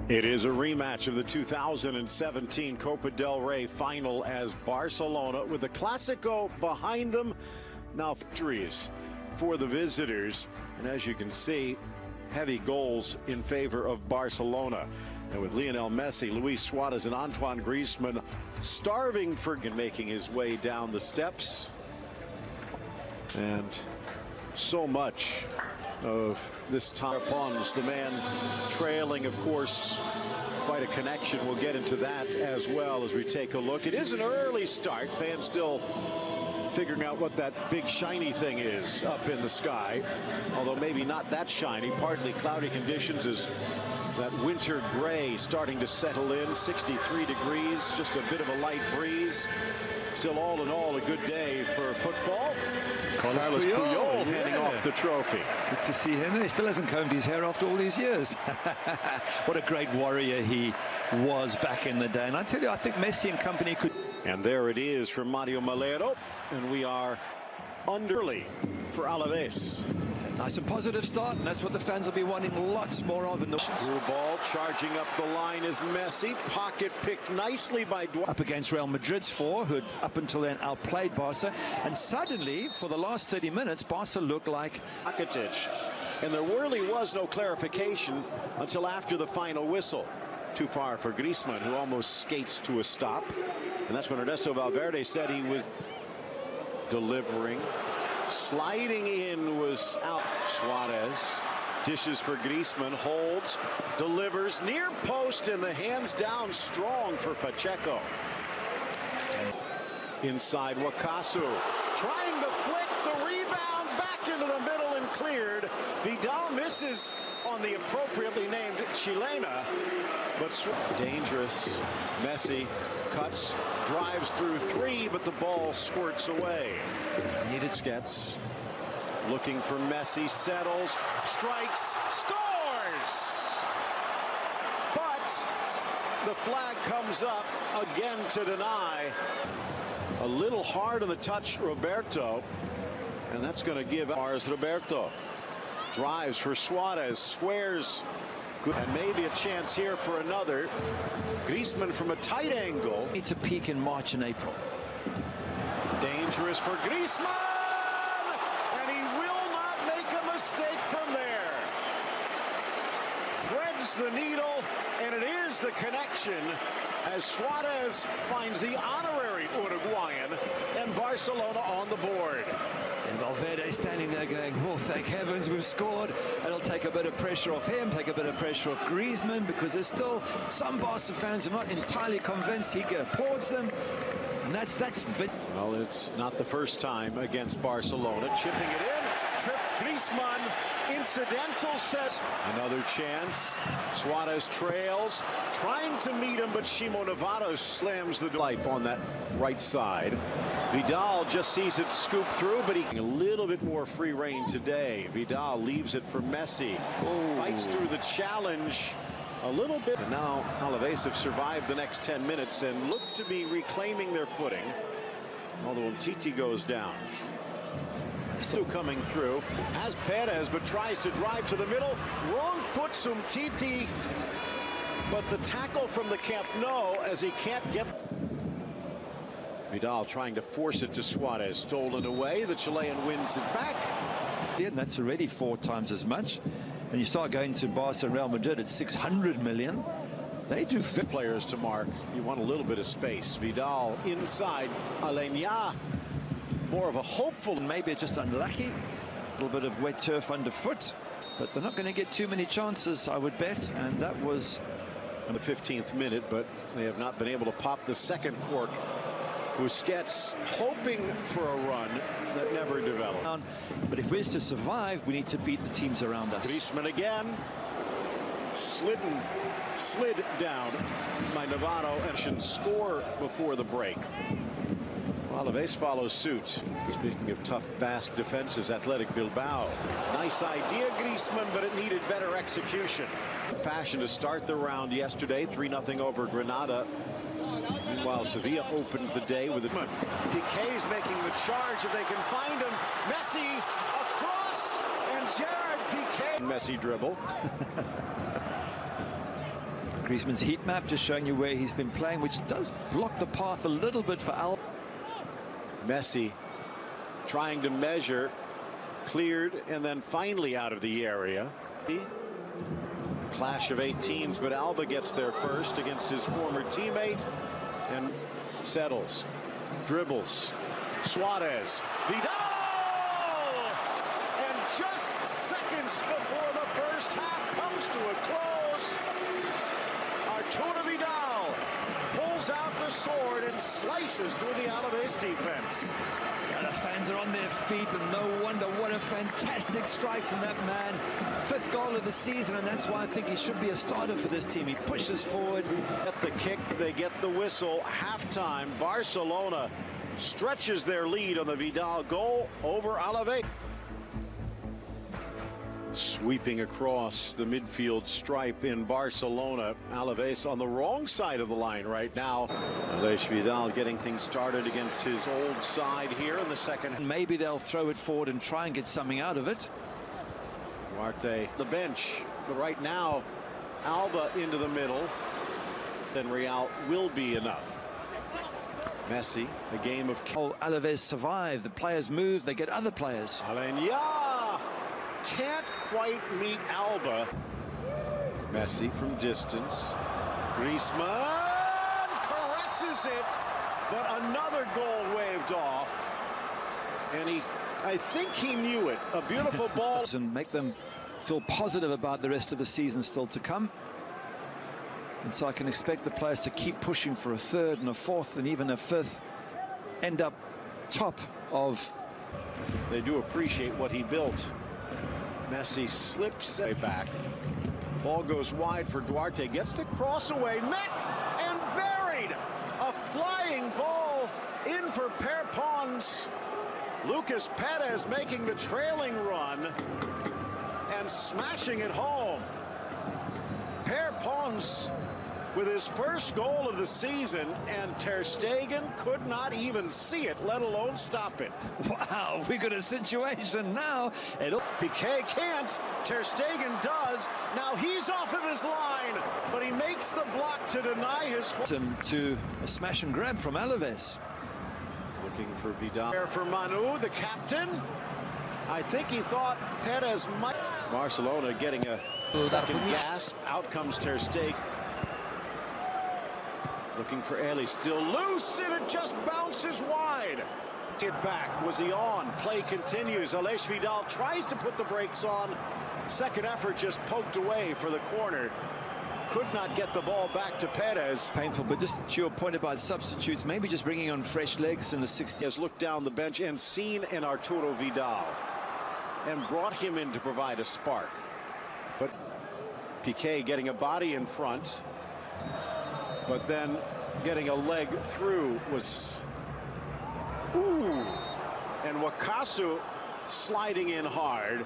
It is a rematch of the 2017 Copa del Rey final as Barcelona, with the Clásico behind them, now victories for the visitors. And as you can see, heavy goals in favor of Barcelona. And with Lionel Messi, Luis Suarez, and Antoine Griezmann starving for making his way down the steps. And so much of this time upon the man trailing, of course, quite a connection. We'll get into that as well as we take a look. It is an early start. Fans still figuring out what that big shiny thing is up in the sky, although maybe not that shiny. Partly cloudy conditions as that winter gray starting to settle in. 63 degrees, just a bit of a light breeze. Still, all in all, a good day for football. Carlos Puyol handing off the trophy. Good to see him. He still hasn't combed his hair after all these years. What a great warrior he was back in the day. And I tell you, I think Messi and company could. And there it is for Mario Malero. And we are underly for Alaves. Nice and positive start, and that's what the fans will be wanting lots more of in the through ball. Charging up the line is Messi. Pocket picked nicely by up against Real Madrid's four, who had up until then outplayed Barca. And suddenly, for the last 30 minutes, Barca looked like Rakitic. And there really was no clarification until after the final whistle. Too far for Griezmann, who almost skates to a stop. And that's when Ernesto Valverde said he was delivering. Sliding in was out. Suarez dishes for Griezmann, holds, delivers near post, and the hands down strong for Pacheco. Inside Wakasu, trying to flick the rebound back into the middle and cleared. Vidal misses on the appropriately named Chilena, but dangerous. Messi cuts, drives through three, but the ball squirts away. Needed gets looking for Messi, settles, strikes, scores! But the flag comes up again to deny. A little hard on the touch, Roberto, and that's going to give ours. Roberto drives for Suarez, squares. Good. And maybe a chance here for another. Griezmann from a tight angle. It's a peak in March and April. Dangerous for Griezmann! And he will not make a mistake from there. Threads the needle, and it is the connection as Suarez finds the honorary Uruguayan and Barcelona on the board. And Valverde standing there going, oh, thank heavens we've scored. It'll take a bit of pressure off him, take a bit of pressure off Griezmann, because there's still some Barca fans who are not entirely convinced. He applauds them, and that's well, it's not the first time against Barcelona. Chipping it in, trip Griezmann, incidental set. Another chance. Suarez trails, trying to meet him, but Shimo Navarro slams the life on that right side. Vidal just sees it scoop through, but he a little bit more free rein today. Vidal leaves it for Messi. Fights through the challenge a little bit. And now Alaves have survived the next 10 minutes and look to be reclaiming their footing. Although Umtiti goes down. Still coming through. Has Perez, but tries to drive to the middle. Wrong foot Umtiti. But the tackle from the Camp Nou as he can't get. Vidal trying to force it to Suarez. Stolen away. The Chilean wins it back. Yeah, and that's already 4 times as much. And you start going to Barca and Real Madrid at 600 million. They do fit players to mark. You want a little bit of space. Vidal inside. Alenia. More of a hopeful. Maybe it's just unlucky. A little bit of wet turf underfoot. But they're not going to get too many chances, I would bet. And that was in the 15th minute, but they have not been able to pop the second cork. Busquets hoping for a run that never developed. But if we're to survive, we need to beat the teams around us. Griezmann again. Slid down by Navarro and should score before the break. Alaves follows suit. Speaking of tough Basque defenses, Athletic Bilbao. Nice idea, Griezmann, but it needed better execution. Fashion to start the round yesterday, 3-0 over Granada. Meanwhile, Sevilla opened the day with a Piqué's making the charge if they can find him. Messi across, and Gerard Piqué. Messi dribble. Griezmann's heat map just showing you where he's been playing, which does block the path a little bit for Al. Messi trying to measure, cleared, and then finally out of the area. Clash of 18s, but Alba gets there first against his former teammate and settles, dribbles, Suarez, Vidal, and just seconds before the first half comes to a close, Arturo Vidal pulls out the sword and slices through the Alaves defense. Yeah, the fans are on their feet, and no wonder. What a fantastic strike from that man. 5th goal of the season, and that's why I think he should be a starter for this team. He pushes forward. At the kick, they get the whistle. Halftime, Barcelona stretches their lead on the Vidal goal over Alaves. Sweeping across the midfield stripe in Barcelona. Alaves on the wrong side of the line right now. Alaves Vidal getting things started against his old side here in the second. Maybe they'll throw it forward and try and get something out of it. Duarte, the bench, but right now, Alba into the middle. Then Real will be enough. Messi, a game of... Alaves survive. The players move. They get other players. Alenya can't quite meet Alba. Messi from distance. Griezmann caresses it, but another goal waved off. And I think he knew it. A beautiful ball. And make them feel positive about the rest of the season still to come. And so I can expect the players to keep pushing for a 3rd and a 4th and even a 5th. End up top of. They do appreciate what he built. Messi slips back. Ball goes wide for Duarte. Gets the cross away. Met and buried. A flying ball in for Perpons. Lucas Perez making the trailing run and smashing it home. Perpons with his first goal of the season, and Ter Stegen could not even see it, let alone stop it. Wow, we got a situation now. Piqué can't. Ter Stegen does. Now he's off of his line, but he makes the block to deny his... To a smash and grab from Alaves. Looking for Vidal. For Manu, the captain. I think he thought Perez might... Barcelona getting a second gasp. Out comes Ter Stegen. Looking for Eli, still loose, and it just bounces wide. Get back. Was he on? Play continues. Alaves Vidal tries to put the brakes on. Second effort just poked away for the corner. Could not get the ball back to Perez. Painful, but just to your point about substitutes, maybe just bringing on fresh legs in the 60th. Has looked down the bench and seen an Arturo Vidal and brought him in to provide a spark. But Piqué getting a body in front, but then getting a leg through was... Ooh. And Wakasu sliding in hard.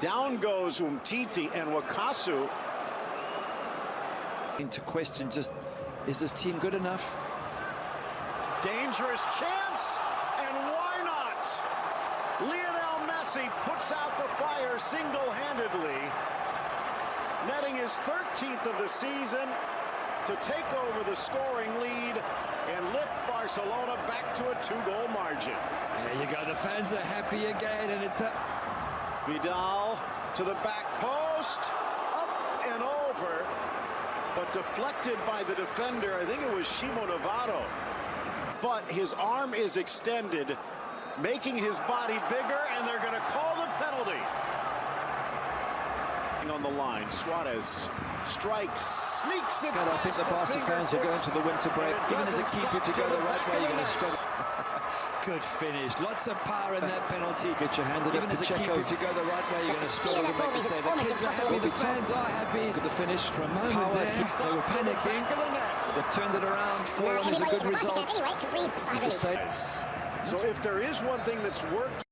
Down goes Umtiti, and Wakasu... To question just, is this team good enough? Dangerous chance, and why not? Lionel Messi puts out the fire single-handedly, netting his 13th of the season to take over the scoring lead and lift Barcelona back to a 2-goal margin. There you go, the fans are happy again, and it's that... Vidal to the back post, up and over, but deflected by the defender. I think it was Shimo Navarro. But his arm is extended, making his body bigger, and they're going to call the penalty. On the line, Suarez strikes, sneaks it. And I think the Barca fans will go into the winter break. Even as a keeper, if you go the right way, you're going to struggle. Good finish. Lots of power in that penalty. Get your hand in. Even as a keeper, if you go the right way, you're going to struggle to make the save. The kids are happy. The fans are happy. Look at the finish. For a moment there, they were panicking. They've turned it around. 4-1 is a good result. So if there is one thing that's worked